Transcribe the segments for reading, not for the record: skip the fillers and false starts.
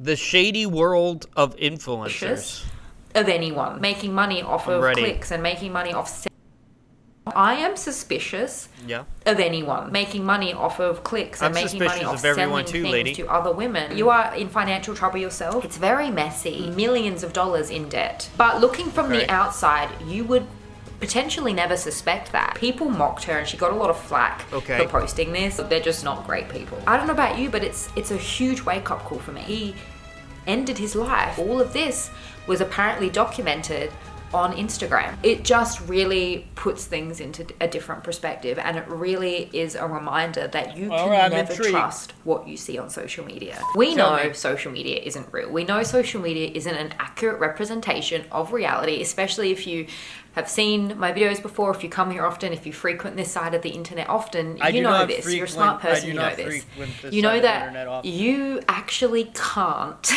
The shady world of influencers. Of anyone making money off of clicks and making money off. I am suspicious of anyone making money off of clicks and making money off selling things to other women. You are in financial trouble yourself. It's very messy. Millions of dollars in debt. But looking from the outside, you would potentially never suspect that. People mocked her and she got a lot of flack for posting this. They're just not great people. I don't know about you, but it's a huge wake-up call for me. He ended his life. All of this was apparently documented on Instagram. It just really puts things into a different perspective, and it really is a reminder that you can never trust what you see on social media. We know social media isn't real. We know social media isn't an accurate representation of reality, especially if you have seen my videos before, if you come here often, if you frequent this side of the internet often, you know this. You're a smart person, you know this. You know that you actually can't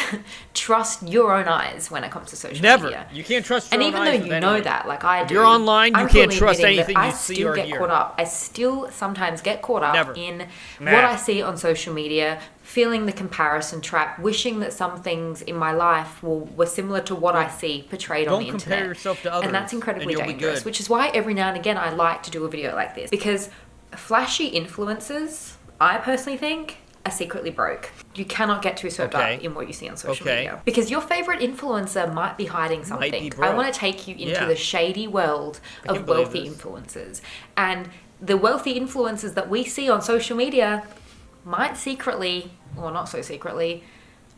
trust your own eyes when it comes to social media. You can't trust your own eyes. And even though you know that, like I do, you're online, you can't trust anything you see or hear. I still sometimes get caught up in what I see on social media, feeling the comparison trap, wishing that some things in my life were similar to what I see portrayed on the internet. Don't compare yourself to others. And that's incredibly dangerous, which is why every now and again I like to do a video like this. Because flashy influencers, I personally think, are secretly broke. You cannot get too swept up in what you see on social media. Because your favorite influencer might be hiding something. I want to take you into the shady world of wealthy influencers. And the wealthy influencers that we see on social media might secretly, or not so secretly,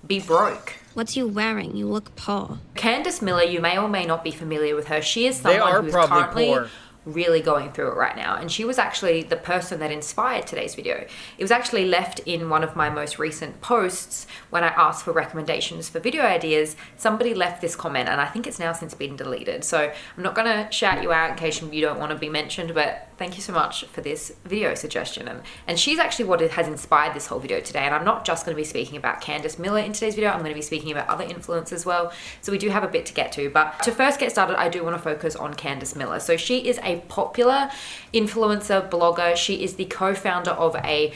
be broke. What's you wearing? You look poor. Candace Miller, you may or may not be familiar with her. She is someone who's currently really going through it right now. And she was actually the person that inspired today's video. It was actually left in one of my most recent posts when I asked for recommendations for video ideas. Somebody left this comment, and I think it's now since been deleted. So I'm not going to shout you out in case you don't want to be mentioned, but thank you so much for this video suggestion. And she's actually what has inspired this whole video today. And I'm not just going to be speaking about Candace Miller in today's video. I'm going to be speaking about other influencers as well. So we do have a bit to get to. But to first get started, I do want to focus on Candace Miller. So she is a popular influencer blogger. She is the co-founder of a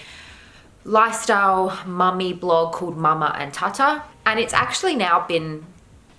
lifestyle mummy blog called Mama and Tata. And it's actually now been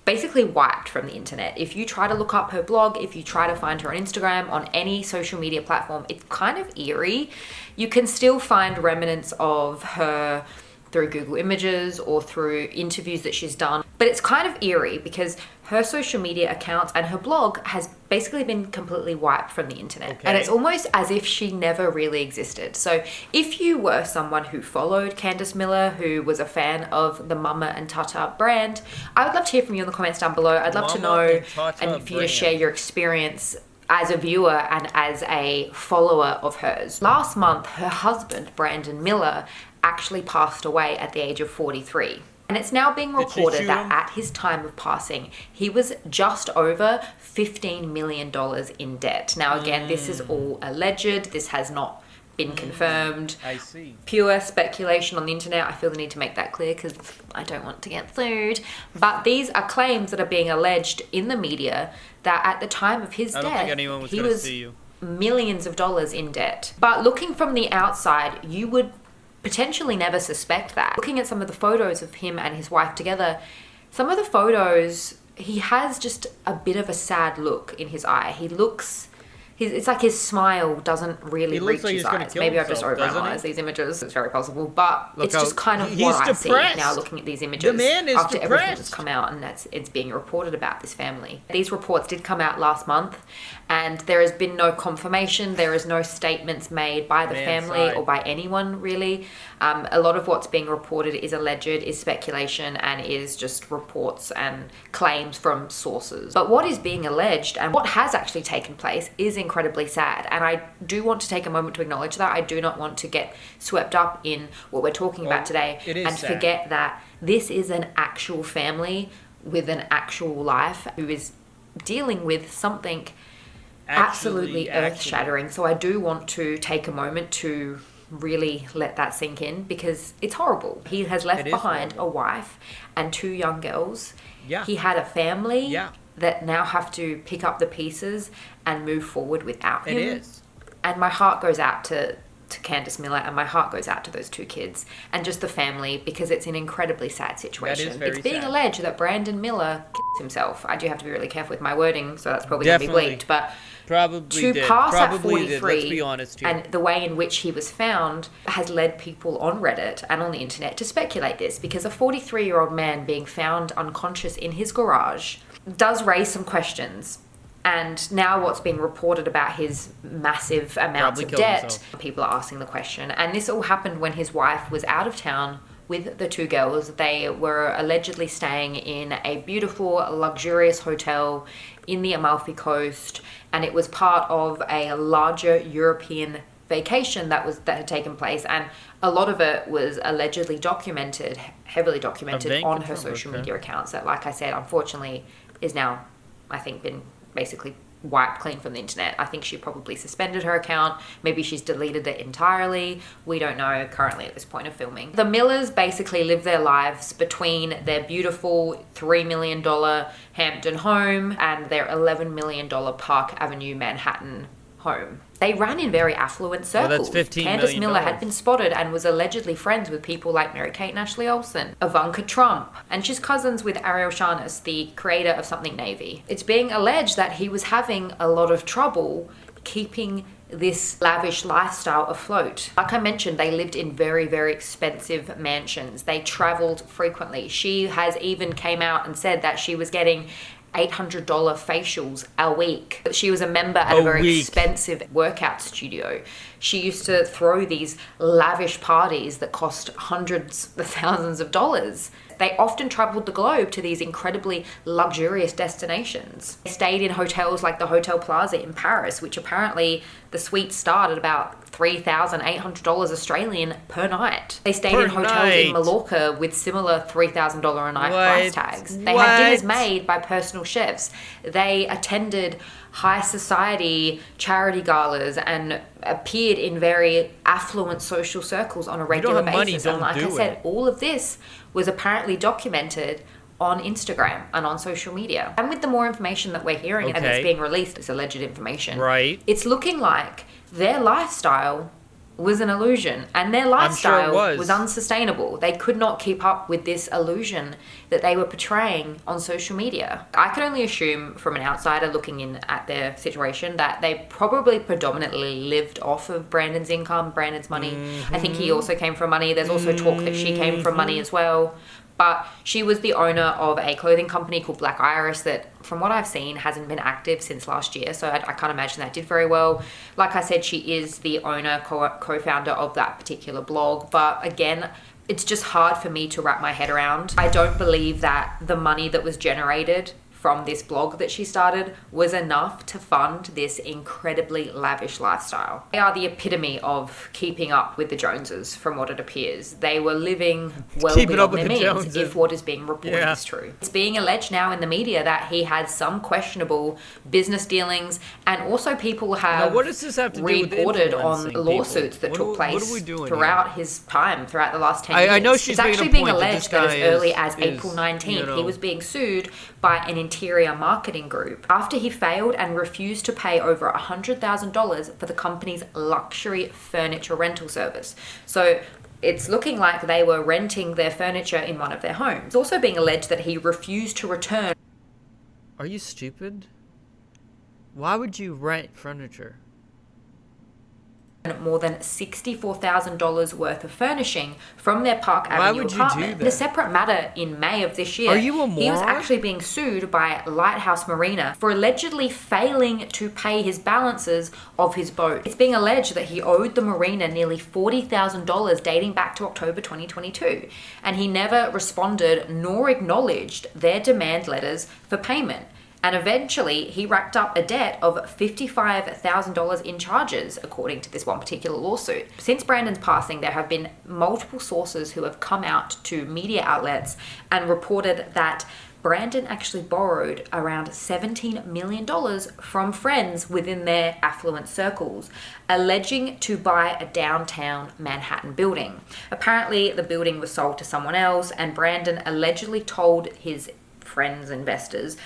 basically wiped from the internet. If you try to look up her blog, if you try to find her on Instagram, on any social media platform, it's kind of eerie. You can still find remnants of her through Google Images or through interviews that she's done. But it's kind of eerie because her social media accounts and her blog has basically been completely wiped from the internet. And it's almost as if she never really existed. So if you were someone who followed Candace Miller, who was a fan of the Mama and Tata brand, I would love to hear from you in the comments down below. I'd love to know and for you to share your experience as a viewer and as a follower of hers. Last month, her husband, Brandon Miller, actually passed away at the age of 43. And it's now being reported that at his time of passing, he was just over $15 million in debt. Now, again, this is all alleged. This has not been confirmed. I see. Pure speculation on the internet. I feel the need to make that clear because I don't want to get sued. But these are claims that are being alleged in the media that at the time of his death, he was millions of dollars in debt. But looking from the outside, you would potentially never suspect that. Looking at some of the photos of him and his wife together, some of the photos, he has just a bit of a sad look in his eye. He looks, it's like his smile doesn't really reach his eyes. Maybe I've just overanalyzed these images. It's very possible, but it's just kind of what I see now looking at these images. The man is after everything that's come out and it's being reported about this family. These reports did come out last month, and there has been no confirmation. There is no statements made by the family or by anyone really. A lot of what's being reported is alleged, is speculation, and is just reports and claims from sources. But what is being alleged and what has actually taken place is incredibly sad. And I do want to take a moment to acknowledge that. I do not want to get swept up in what we're talking about today and forget that this is an actual family with an actual life who is dealing with something absolutely earth-shattering. So I do want to take a moment to really let that sink in because it's horrible. He has left behind a wife and 2 young girls. He had a family that now have to pick up the pieces and move forward without him. And my heart goes out to to Candace Miller, and my heart goes out to those two kids and just the family, because it's an incredibly sad situation. That is very It's being sad. alleged that Brandon Miller himself. I do have to be really careful with my wording, so that's probably going to be bleeped. But Probably did. pass at Probably 43, did. Let's be honest here. and the way in which he was found has led people on Reddit and on the internet to speculate this, because a 43-year-old man being found unconscious in his garage does raise some questions. And now what's being reported about his massive amounts Probably of killed debt, himself. people are asking the question. And this all happened when his wife was out of town with the two girls. They were allegedly staying in a beautiful, luxurious hotel in the Amalfi Coast, and it was part of a larger European vacation that had taken place, and a lot of it was allegedly documented, heavily documented on her social media accounts that, like I said, unfortunately is now, I think, been basically wiped clean from the internet. I think she probably suspended her account. Maybe she's deleted it entirely. We don't know currently at this point of filming. The Millers basically live their lives between their beautiful $3 million Hampton home and their $11 million Park Avenue Manhattan home. They ran in very affluent circles. Well, that's $15 Candace million. Miller had been spotted and was allegedly friends with people like Mary-Kate and Ashley Olsen, Ivanka Trump, and she's cousins with Ariel Shaughnessy, the creator of Something Navy. It's being alleged that he was having a lot of trouble keeping this lavish lifestyle afloat. Like I mentioned, they lived in very, very expensive mansions. They traveled frequently. She has even came out and said that she was getting $800 facials a week. She was a member at a very expensive workout studio. She used to throw these lavish parties that cost hundreds of thousands of dollars. They often traveled the globe to these incredibly luxurious destinations. They stayed in hotels like the Hotel Plaza in Paris, which apparently the suite started about $3,800 Australian per night. They stayed in hotels in Mallorca with similar $3,000 a night price tags. They had dinners made by personal chefs. They attended high society charity galas and appeared in very affluent social circles on a regular basis. And like I said, all of this was apparently documented on Instagram and on social media. And with the more information that we're hearing and that's being released, it's alleged information, it's looking like their lifestyle was an illusion, and their lifestyle was unsustainable. They could not keep up with this illusion that they were portraying on social media. I can only assume from an outsider looking in at their situation that they probably predominantly lived off of Brandon's income, Brandon's money. I think he also came from money. There's also talk that she came from money as well. But she was the owner of a clothing company called Black Iris that, from what I've seen, hasn't been active since last year. So I can't imagine that did very well. Like I said, she is the owner, co-founder of that particular blog. But again, it's just hard for me to wrap my head around. I don't believe that the money that was generated from this blog that she started was enough to fund this incredibly lavish lifestyle. They are the epitome of keeping up with the Joneses, from what it appears. They were living well beyond their means, if what is being reported is true. It's being alleged now in the media that he had some questionable business dealings, and also people have reported on lawsuits that took place throughout his time, throughout the last 10 years. I know she's it's actually being alleged that as early as April 19th, he was being sued by an interior marketing group after he failed and refused to pay over $100,000 for the company's luxury furniture rental service. So it's looking like they were renting their furniture in one of their homes. It's also being alleged that he refused to return. Are you stupid? Why would you rent furniture? More than $64,000 worth of furnishing from their Park Avenue apartment. In a separate matter, in May of this year, Are you a moron? He was actually being sued by Lighthouse Marina for allegedly failing to pay his balances of his boat. It's being alleged that he owed the marina nearly $40,000 dating back to October 2022, and he never responded nor acknowledged their demand letters for payment. And eventually, he racked up a debt of $55,000 in charges, according to this one particular lawsuit. Since Brandon's passing, there have been multiple sources who have come out to media outlets and reported that Brandon actually borrowed around $17 million from friends within their affluent circles, alleging to buy a downtown Manhattan building. Apparently, the building was sold to someone else, and Brandon allegedly told his friends, investors,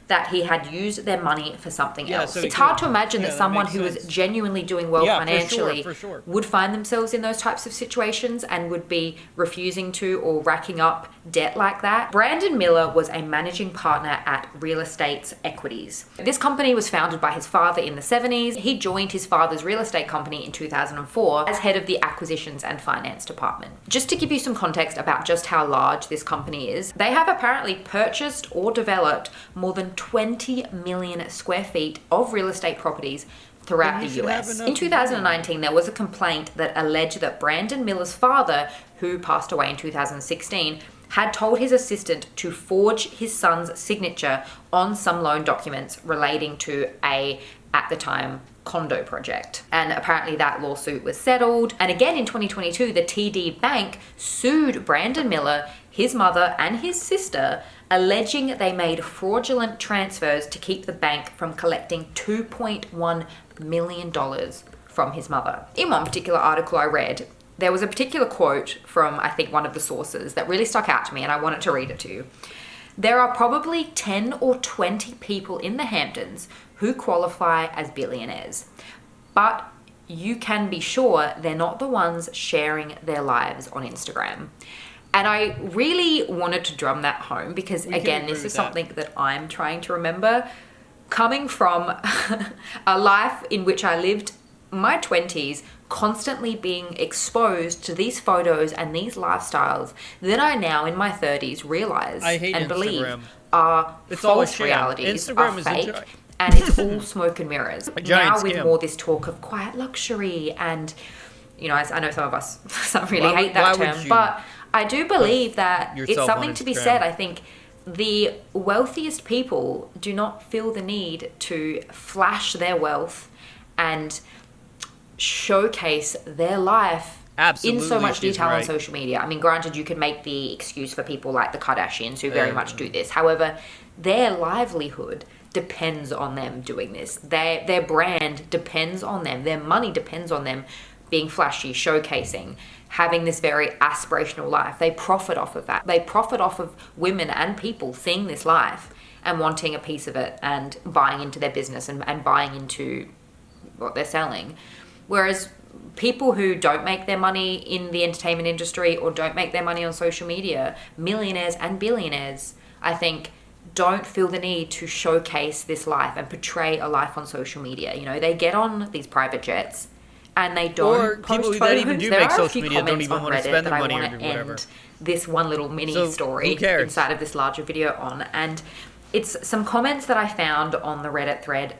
that he had used their money for something else. So it's hard to imagine that someone who was is genuinely doing well financially for sure. would find themselves in those types of situations and would be refusing to or racking up debt like that. Brandon Miller was a managing partner at Real Estate's Equities. This company was founded by his father in the 70s. He joined his father's real estate company in 2004 as head of the acquisitions and finance department. Just to give you some context about just how large this company is, they have apparently purchased or developed more than 20 million square feet of real estate properties throughout the US. In 2019, there was a complaint that alleged that Brandon Miller's father, who passed away in 2016, had told his assistant to forge his son's signature on some loan documents relating to a, at the time, condo project. And apparently that lawsuit was settled. And again in 2022, the TD Bank sued Brandon Miller, his mother, and his sister, alleging they made fraudulent transfers to keep the bank from collecting $2.1 million from his mother. In one particular article I read, there was a particular quote from, I think, one of the sources that really stuck out to me, and I wanted to read it to you. There are probably 10 or 20 people in the Hamptons who qualify as billionaires, but you can be sure they're not the ones sharing their lives on Instagram. And I really wanted to drum that home because, again, this is something that I'm trying to remember. Coming from a life in which I lived my 20s, constantly being exposed to these photos and these lifestyles that I now in my 30s realize and believe are false realities, are fake, and it's all smoke and mirrors. Now with more this talk of quiet luxury and, you know, I know some of us some really hate that term, but I do believe that it's something to be said. I think the wealthiest people do not feel the need to flash their wealth and showcase their life in so much detail on social media. I mean, granted, you can make the excuse for people like the Kardashians who very much do this. However, their livelihood depends on them doing this. Their brand depends on them. Their money depends on them being flashy, showcasing, having this very aspirational life. They profit off of that. They profit off of women and people seeing this life and wanting a piece of it and buying into their business and buying into what they're selling. Whereas people who don't make their money in the entertainment industry or don't make their money on social media, millionaires and billionaires, I think, don't feel the need to showcase this life and portray a life on social media. You know, they get on these private jets and they don't post photos. That even do there make are social a few media don't comments even on want to Reddit spend the that money I or want do to whatever. end this one little mini story inside of this larger video on. And it's some comments that I found on the Reddit thread,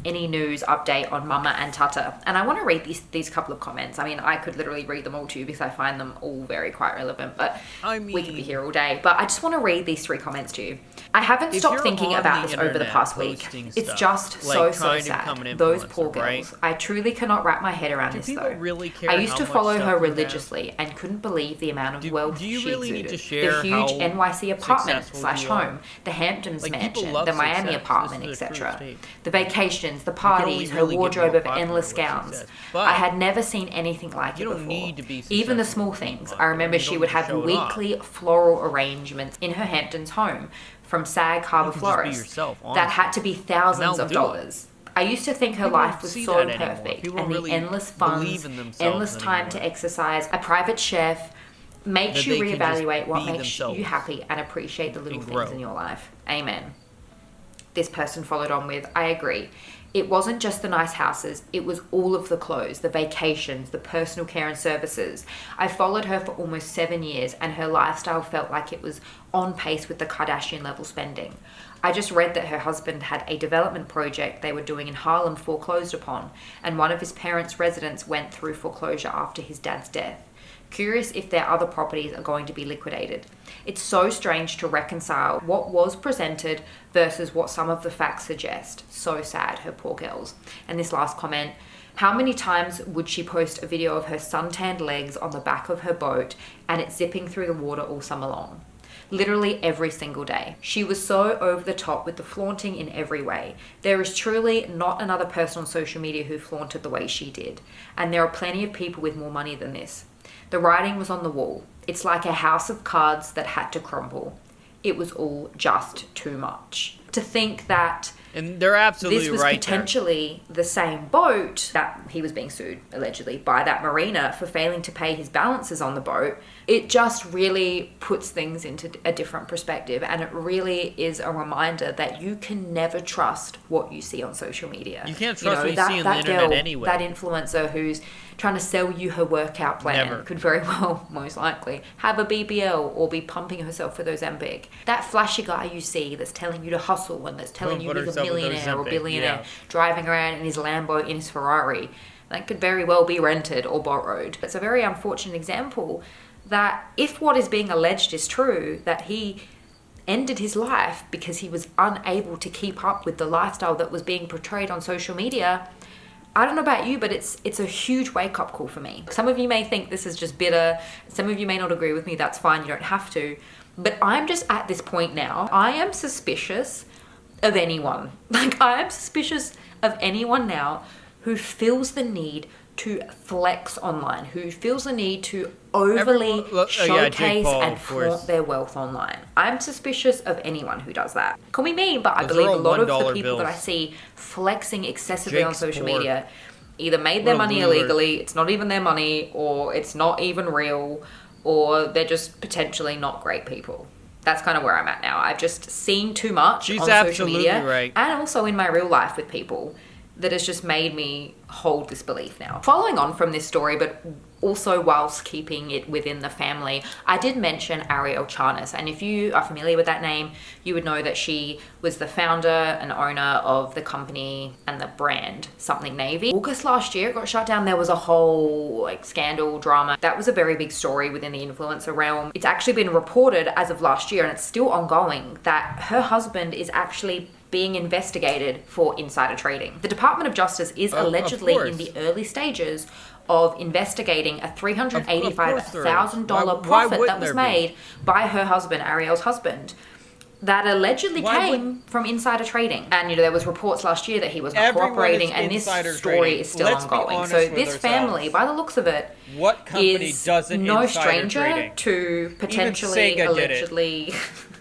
any news update on Mama and Tata. And I want to read these couple of comments. I mean, I could literally read them all to you because I find them all very quite relevant, but we could be here all day. But I just want to read these 3 comments to you. I haven't stopped thinking about this over the past week. It's just so sad. Those poor girls. Right? I truly cannot wrap my head around this though. Really care I used to follow her religiously and couldn't believe the amount of wealth she exuded. The huge NYC apartment / home, the Hamptons mansion, the Miami apartment, etc. The vacations, the parties, her wardrobe of endless gowns. I had never seen anything like it before. Even the small things. I remember she would have weekly floral arrangements in her Hamptons home from Sag Harbor florist that had to be thousands of dollars. I used to think her life was so perfect, and the endless funds, endless time to exercise, a private chef, makes you reevaluate what makes you happy and appreciate the little things in your life. Amen. This person followed on with, I agree. It wasn't just the nice houses, it was all of the clothes, the vacations, the personal care and services. I followed her for almost 7 years and her lifestyle felt like it was on pace with the Kardashian level spending. I just read that her husband had a development project they were doing in Harlem foreclosed upon, and one of his parents' residents went through foreclosure after his dad's death. Curious if their other properties are going to be liquidated. It's so strange to reconcile what was presented versus what some of the facts suggest. So sad, her poor girls. And this last comment, how many times would she post a video of her suntanned legs on the back of her boat and it zipping through the water all summer long? Literally every single day. She was so over the top with the flaunting in every way. There is truly not another person on social media who flaunted the way she did. And there are plenty of people with more money than this. The writing was on the wall. It's like a house of cards that had to crumble. It was all just too much. to think that And they're absolutely this was right potentially the same boat that he was being sued, allegedly, by that marina for failing to pay his balances on the boat. It just really puts things into a different perspective, and it really is a reminder that you can never trust what you see on social media. You can't trust what you see on the internet anyway. That influencer who's trying to sell you her workout plan could very well, most likely, have a BBL or be pumping herself with Ozempic. That flashy guy you see that's telling you to hustle and that's telling you he's a millionaire or billionaire driving around in his Lambo, in his Ferrari, that could very well be rented or borrowed. It's a very unfortunate example that if what is being alleged is true, that he ended his life because he was unable to keep up with the lifestyle that was being portrayed on social media, I don't know about you, but it's a huge wake-up call for me. Some of you may think this is just bitter. Some of you may not agree with me. That's fine. You don't have to. But I'm just at this point now. I am suspicious of anyone. Like, I am suspicious of anyone now who feels the need to flex online, who feels the need to overly showcase and flaunt their wealth online. I'm suspicious of anyone who does that. Call me mean, but I believe a lot of the people that I see flexing excessively on social media either made their money illegally, it's not even their money, or it's not even real, or they're just potentially not great people. That's kind of where I'm at now. I've just seen too much on social media and also in my real life with people that has just made me hold this belief now. Following on from this story, but also whilst keeping it within the family, I did mention Ariel Charnas, and if you are familiar with that name, you would know that she was the founder and owner of the company and the brand Something Navy. August last year, it got shut down. There was a whole scandal, drama. That was a very big story within the influencer realm. It's actually been reported as of last year, and it's still ongoing, that her husband is actually being investigated for insider trading. The Department of Justice is allegedly in the early stages of investigating a $385,000 profit that was made by her husband, Ariel's husband, that allegedly came from insider trading. And there was reports last year that he was not cooperating, and this story is still ongoing. So this family, by the looks of it, is no stranger to potentially, allegedly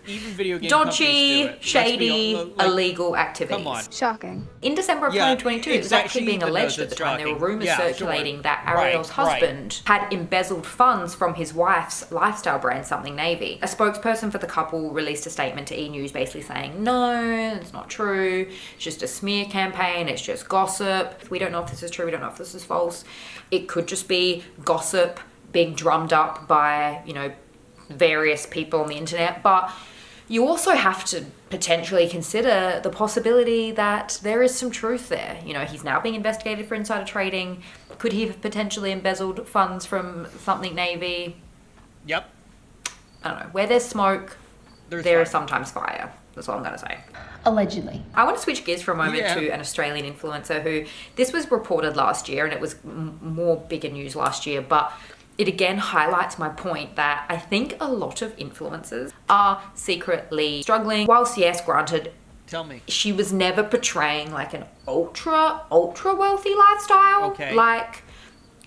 even video game dodgy, shady, illegal activities. Come on. Shocking. In December of 2022, it was actually being alleged at the time. There were rumors circulating that Ariel's husband had embezzled funds from his wife's lifestyle brand, Something Navy. A spokesperson for the couple released a statement to E! News basically saying, no, it's not true. It's just a smear campaign. It's just gossip. We don't know if this is true. We don't know if this is false. It could just be gossip being drummed up by, various people on the internet. But you also have to potentially consider the possibility that there is some truth there. He's now being investigated for insider trading. Could he have potentially embezzled funds from Something Navy? Yep. I don't know. Where there's smoke, there is sometimes fire. That's all I'm going to say. Allegedly. I want to switch gears for a moment to an Australian influencer who, this was reported last year and it was more bigger news last year, but it again highlights my point that I think a lot of influencers are secretly struggling. Whilst, yes, granted, tell me, she was never portraying like an ultra wealthy lifestyle like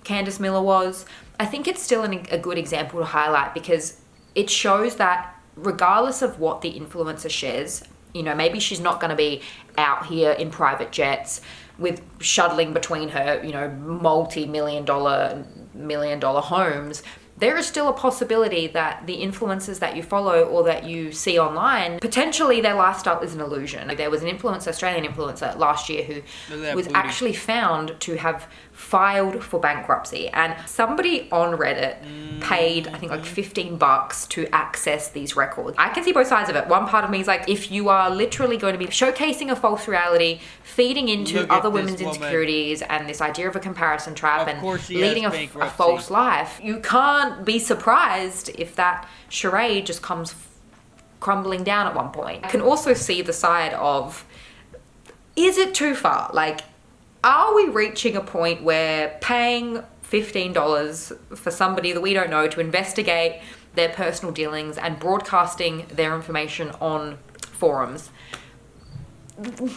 Candice Miller was. I think it's still a good example to highlight because it shows that regardless of what the influencer shares, maybe she's not going to be out here in private jets with shuttling between her, multi-million dollar homes. There is still a possibility that the influencers that you follow or that you see online, potentially their lifestyle is an illusion. There was an Australian influencer last year who was actually found to have filed for bankruptcy, and somebody on Reddit paid, I think, like $15 to access these records. I can see both sides of it. One part of me is like, if you are literally going to be showcasing a false reality, feeding into other women's insecurities and this idea of a comparison trap and leading a false life, you can't be surprised if that charade just comes crumbling down at one point. I can also see the side of, is it too far? Like, are we reaching a point where paying $15 for somebody that we don't know to investigate their personal dealings and broadcasting their information on forums?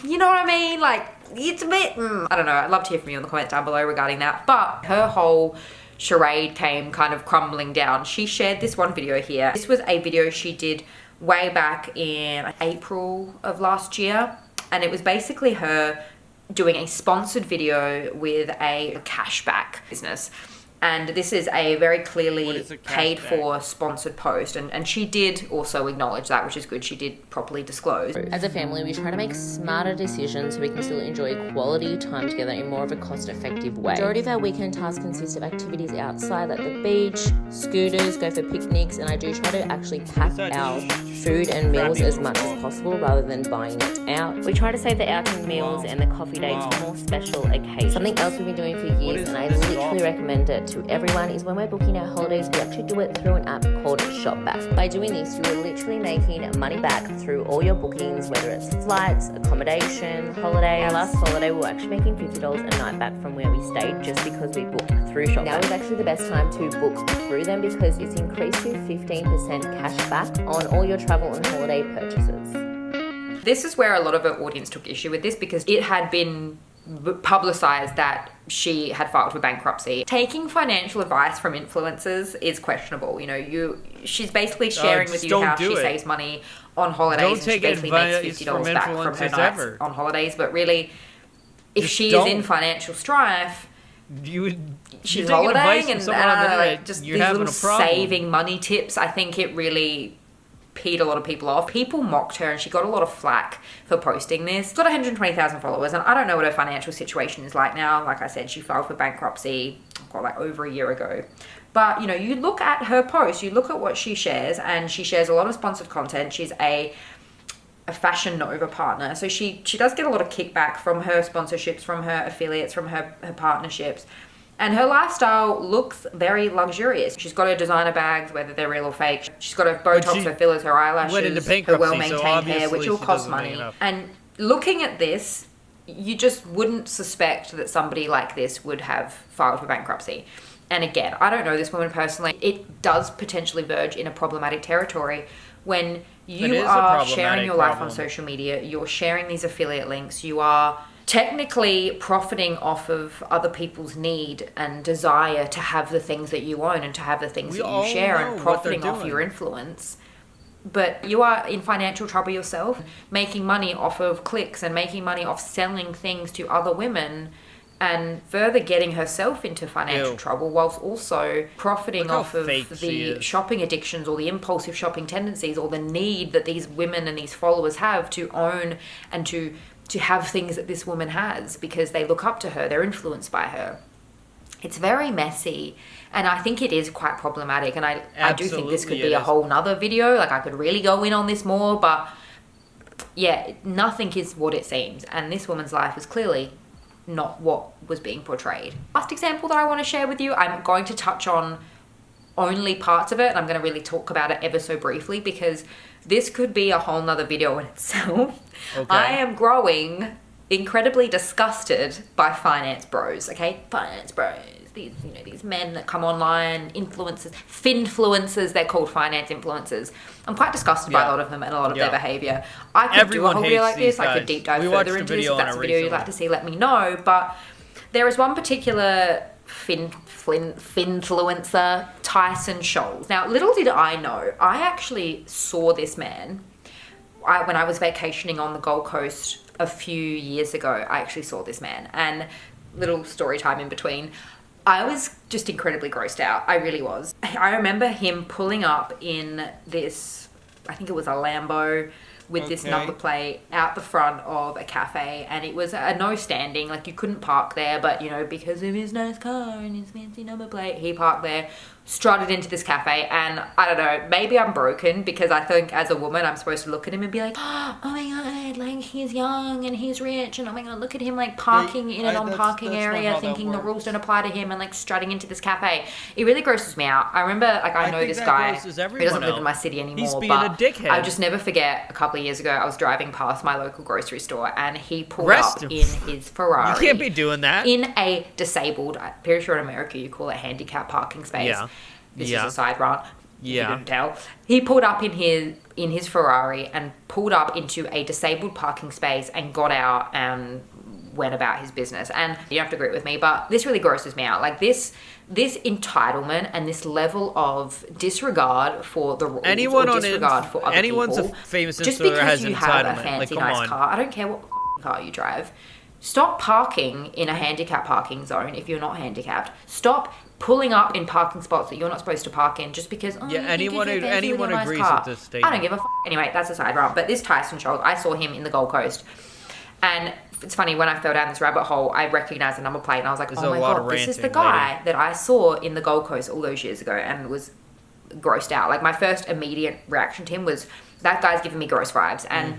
You know what I mean? Like, it's a bit, I don't know. I'd love to hear from you in the comments down below regarding that. But her whole charade came kind of crumbling down. She shared this one video here. This was a video she did way back in April of last year. And it was basically her doing a sponsored video with a cashback business. And this is a very clearly paid for sponsored post. And she did also acknowledge that, which is good. She did properly disclose. As a family, we try to make smarter decisions so we can still enjoy quality time together in more of a cost-effective way. The majority of our weekend tasks consist of activities outside, like the beach, scooters, go for picnics, and I do try to actually pack our food and meals as much as possible rather than buying it out. We try to save the outing meals and the coffee dates for more special occasions. Something else we've been doing for years, and I literally recommend it to everyone, is when we're booking our holidays, we actually do it through an app called Shopback. By doing this, you are literally making money back through all your bookings, whether it's flights, accommodation, holidays. Our last holiday, we were actually making $50 a night back from where we stayed just because we booked through Shopback. Now is actually the best time to book through them because it's increased to 15% cash back on all your travel and holiday purchases. This is where a lot of her audience took issue with this because it had been publicized that she had filed for bankruptcy. Taking financial advice from influencers is questionable. You know, she's basically sharing with you how she saves money on holidays. Don't and take she basically makes $50 back from her nights on holidays. But really, if she is in financial strife, she's holidaying and just these little saving money tips. I think it really peed a lot of people off. People mocked her and she got a lot of flack for posting this. She's got 120,000 followers and I don't know what her financial situation is like now. Like I said, she filed for bankruptcy like over a year ago. But you know, you look at her posts, you look at what she shares, and she shares a lot of sponsored content. She's a Fashion Nova partner. So she does get a lot of kickback from her sponsorships, from her affiliates, from her partnerships. And her lifestyle looks very luxurious. She's got her designer bags, whether they're real or fake. She's got her Botox, her fillers, her eyelashes, her well-maintained hair, which all costs money. And looking at this, you just wouldn't suspect that somebody like this would have filed for bankruptcy. And again, I don't know this woman personally. It does potentially verge in a problematic territory when you are sharing your life on social media, you're sharing these affiliate links, you are technically profiting off of other people's need and desire to have the things that you own and to have the things that you share and profiting off your influence. But you are in financial trouble yourself, making money off of clicks and making money off selling things to other women and further getting herself into financial trouble whilst also profiting off of the shopping addictions or the impulsive shopping tendencies or the need that these women and these followers have to own and to have things that this woman has because they look up to her, they're influenced by her. It's very messy and I think it is quite problematic, and I do think this could be a whole nother video. Like I could really go in on this more, but yeah, nothing is what it seems, and this woman's life is clearly not what was being portrayed. Last example that I want to share with you, I'm going to touch on only parts of it and I'm going to really talk about it ever so briefly because this could be a whole nother video in itself. Okay. I am growing incredibly disgusted by finance bros, okay? Finance bros. These men that come online, influencers, finfluencers, they're called finance influencers. I'm quite disgusted by a lot of them and a lot of their behavior. I could do a whole video like this. I could deep dive further into this. If that's a video you'd like to see, let me know. But there is one particular finfluencer, Tyson Scholes. Now, little did I know, I actually saw this man when I was vacationing on the Gold Coast a few years ago. I actually saw this man, and little story time in between. I was just incredibly grossed out. I really was. I remember him pulling up in this, I think it was a Lambo, with this number plate out the front of a cafe, and it was a no standing, like you couldn't park there, but you know, because of his nice car and his fancy number plate, he parked there, strutted into this cafe, and I don't know, maybe I'm broken because I think as a woman I'm supposed to look at him and be like, oh my god, like he's young and he's rich, and oh my god, look at him like parking in a non-parking area, thinking the rules don't apply to him and like strutting into this cafe. It really grosses me out. I remember, like, I know this guy who doesn't live in my city anymore, he's being but a dickhead. I'll just never forget a couple of years ago I was driving past my local grocery store and he pulled up in his Ferrari. You can't be doing that. In a disabled, I'm pretty sure in America you call it handicap parking space. Yeah. This is a side rant. Yeah. You didn't tell. He pulled up in his Ferrari and pulled up into a disabled parking space and got out and went about his business. And you don't have to agree with me, but this really grosses me out. Like, this this entitlement and this level of disregard for the rules Anyone or on disregard for other anyone's people. a famous Just influencer because has you have a entitlement. fancy, Like, come nice on. car, I don't care what car you drive. Stop parking in a handicapped parking zone if you're not handicapped. Stop pulling up in parking spots that you're not supposed to park in just because, Yeah, anyone agrees with this statement. I don't give a Anyway, that's a side rant. But this Tyson show, I saw him in the Gold Coast. And it's funny, when I fell down this rabbit hole, I recognized the number plate and I was like, There's oh a my lot God, of this is the ranting, guy lady. that I saw in the Gold Coast all those years ago and was grossed out. Like, my first immediate reaction to him was, that guy's giving me gross vibes. And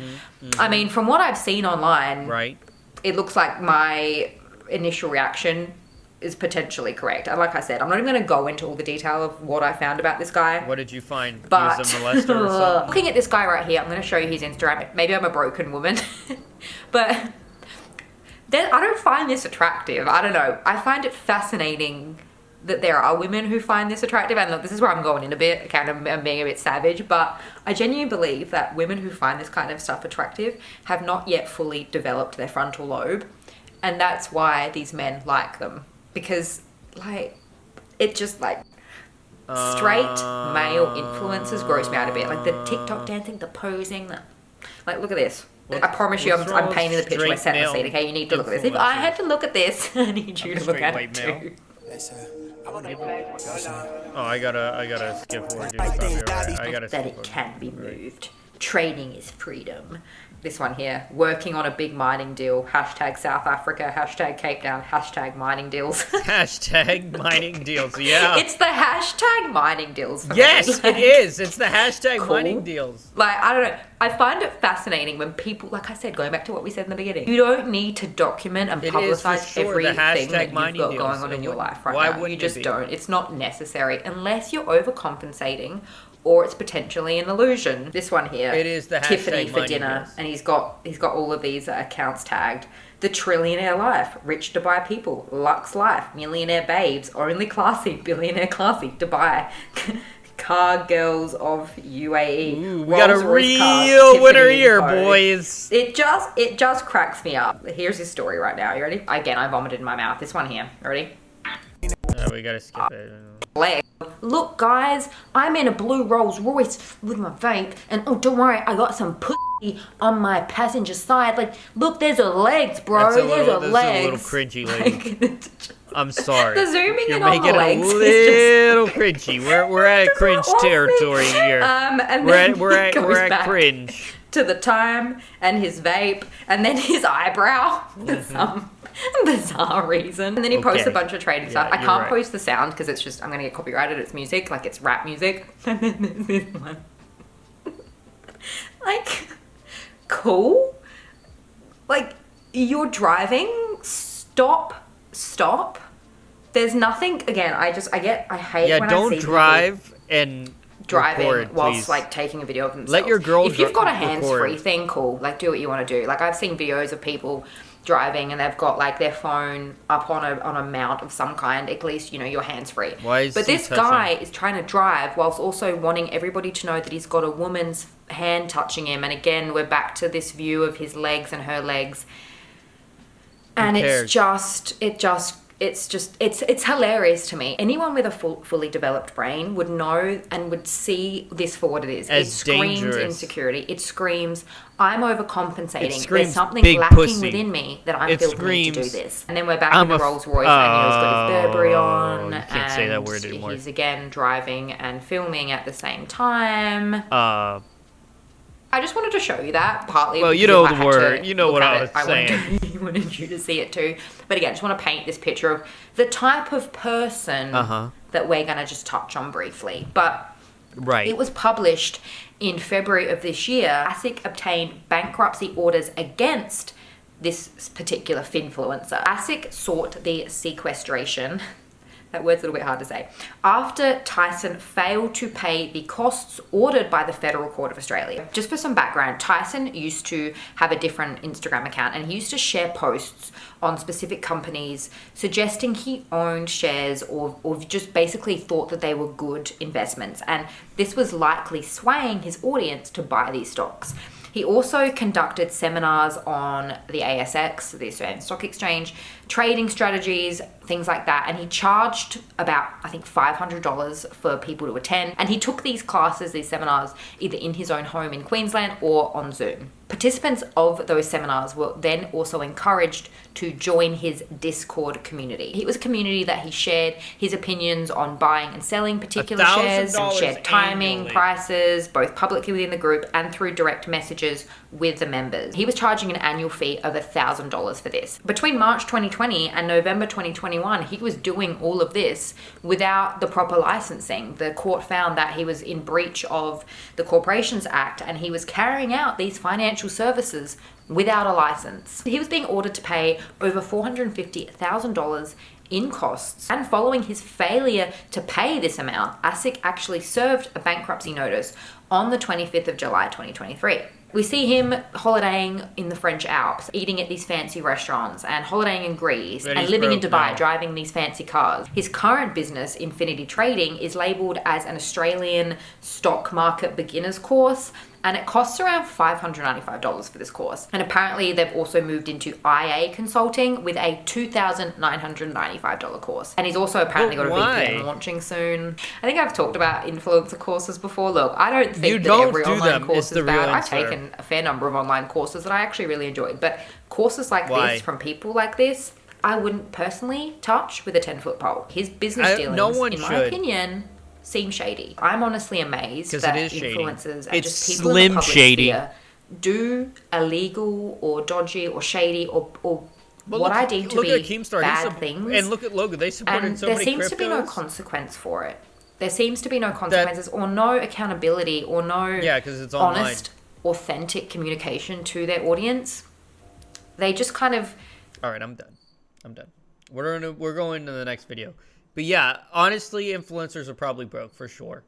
I mean, from what I've seen online, Right. it looks like my initial reaction is potentially correct. And like I said, I'm not even going to go into all the detail of what I found about this guy. What did you find? But He's a molester or something? looking at this guy right here, I'm going to show you his Instagram. Maybe I'm a broken woman, but I don't find this attractive. I don't know. I find it fascinating that there are women who find this attractive. And look, this is where I'm going in a bit, kind of I'm being a bit savage, but I genuinely believe that women who find this kind of stuff attractive have not yet fully developed their frontal lobe. And that's why these men like them. Because, like, it just, like, straight male influencers gross me out a bit. Like, the TikTok dancing, the posing, like, look at this. I promise you, what's wrong I'm with painting the picture straight we're setting the male scene, okay? You need to look at this. If I had to look at this, I need you to look straight at white it male. too. Oh, I gotta skip forward. Dude. I gotta That skip it forward. can be moved. Trading is freedom. This one here, working on a big mining deal. Hashtag South Africa, hashtag Cape Town, hashtag mining deals. Hashtag mining deals. Yeah. It's the hashtag mining deals. For Yes, me. it is. It's the hashtag Cool. mining deals. Like, I don't know. I find it fascinating when people, like I said, going back to what we said in the beginning, you don't need to document and It is for publicize sure the everything hashtag that you've mining got deals. going on in It your wouldn't- life right why now. You wouldn't it just be? don't. It's not necessary unless you're overcompensating or it's potentially an illusion. This one here, It is the Tiffany hashtag for mining dinner, deals. and he's got all of these accounts tagged. The Trillionaire Life, Rich Dubai People, Lux Life, Millionaire Babes, Only Classy, Billionaire Classy, Dubai, Car Girls of UAE. Ooh, we got a Rolls-Royce cars, real Tiffany winner here, info. boys. It just cracks me up. Here's his story right now. You ready? Again, I vomited in my mouth. This one here. Ready? We gotta skip it. Leg. Look, guys, I'm in a blue Rolls Royce with my vape, and oh, don't worry, I got some pussy on my passenger side. Like, look, there's her legs, bro. That's There's her a legs. little cringy, lady. Like, I'm sorry. the zooming You're in on the making legs a is little cringy. We're at just cringe so awful. territory here. And We're then at we're he at goes we're at back cringe. to the time and his vape, and then his eyebrow for some bizarre reason. And then he posts a Okay. bunch of trading Yeah, stuff. I you're can't right. post the sound because it's just, I'm going to get copyrighted. It's music, like it's rap music. And then there's this one. Like, cool? Like, you're driving, stop. There's nothing, again, I hate Yeah, when I don't see people drive and driving record, whilst please. like taking a video of themselves. Let your girl if you've got a record. hands-free thing, cool, like do what you want to do. Like, I've seen videos of people driving and they've got like their phone up on a mount of some kind. At least, you know, you're hands-free. Why is but he this touching? guy is trying to drive whilst also wanting everybody to know that he's got a woman's hand touching him. And again, we're back to this view of his legs and her legs. And cares? it's hilarious to me. Anyone with a fully developed brain would know and would see this for what it is. As It screams dangerous. insecurity. It screams, I'm overcompensating. It screams There's something big lacking pussy. within me that I It feel the need to do screams, this. And then we're back I'm in the a Rolls Royce and he's got his Burberry on. you can't say that and word anymore. He's again driving and filming at the same time. I just wanted to show you that, partly Well, because you know if I the had word. to You know look what at I was it, saying. wanted you to see it too. But again, I just want to paint this picture of the type of person that we're going to just touch on briefly. But Right. it was published in February of this year. ASIC obtained bankruptcy orders against this particular finfluencer. ASIC sought the sequestration. That word's a little bit hard to say. After Tyson failed to pay the costs ordered by the Federal Court of Australia. Just for some background, Tyson used to have a different Instagram account and he used to share posts on specific companies suggesting he owned shares or just basically thought that they were good investments. And this was likely swaying his audience to buy these stocks. He also conducted seminars on the ASX, the Australian Stock Exchange, trading strategies, things like that. And he charged about, I think, $500 for people to attend. And he took these classes, these seminars, either in his own home in Queensland or on Zoom. Participants of those seminars were then also encouraged to join his Discord community. It was a community that he shared his opinions on buying and selling particular shares and shared timing, prices, both publicly within the group and through direct messages with the members. He was charging an annual fee of $1,000 for this. Between March 2020 and November 2021, he was doing all of this without the proper licensing. The court found that he was in breach of the Corporations Act and he was carrying out these financial services without a license. He was being ordered to pay over $450,000 in costs, and following his failure to pay this amount, ASIC actually served a bankruptcy notice on the 25th of July 2023. We see him holidaying in the French Alps, eating at these fancy restaurants, and holidaying in Greece, and living in Dubai, driving these fancy cars. His current business, Infinity Trading, is labelled as an Australian stock market beginner's course, and it costs around $595 for this course. And apparently they've also moved into IA consulting with a $2,995 course. And he's also apparently got a VPN launching soon. I think I've talked about influencer courses before. Look, I don't think that every online course is bad. I've taken a fair number of online courses that I actually really enjoyed. But courses like this from people like this, I wouldn't personally touch with a 10-foot pole. His business dealings, in my opinion, seem shady. I'm honestly amazed that influencers and just people in the public sphere do illegal or dodgy or shady or what I deem to be bad things. And look at Logan, they supported so many cryptos. There seems to be no consequence for it. There seems to be no consequences or no accountability or no it's honest, authentic communication to their audience. They just kind of... All right, I'm done. We're going to the next video. But yeah, honestly, influencers are probably broke for sure.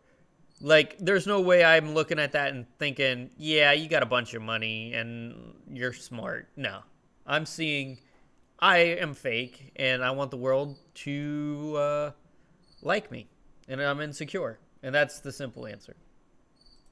Like, there's no way I'm looking at that and thinking, yeah, you got a bunch of money and you're smart. No, I'm seeing I am fake and I want the world to like me and I'm insecure. And that's the simple answer.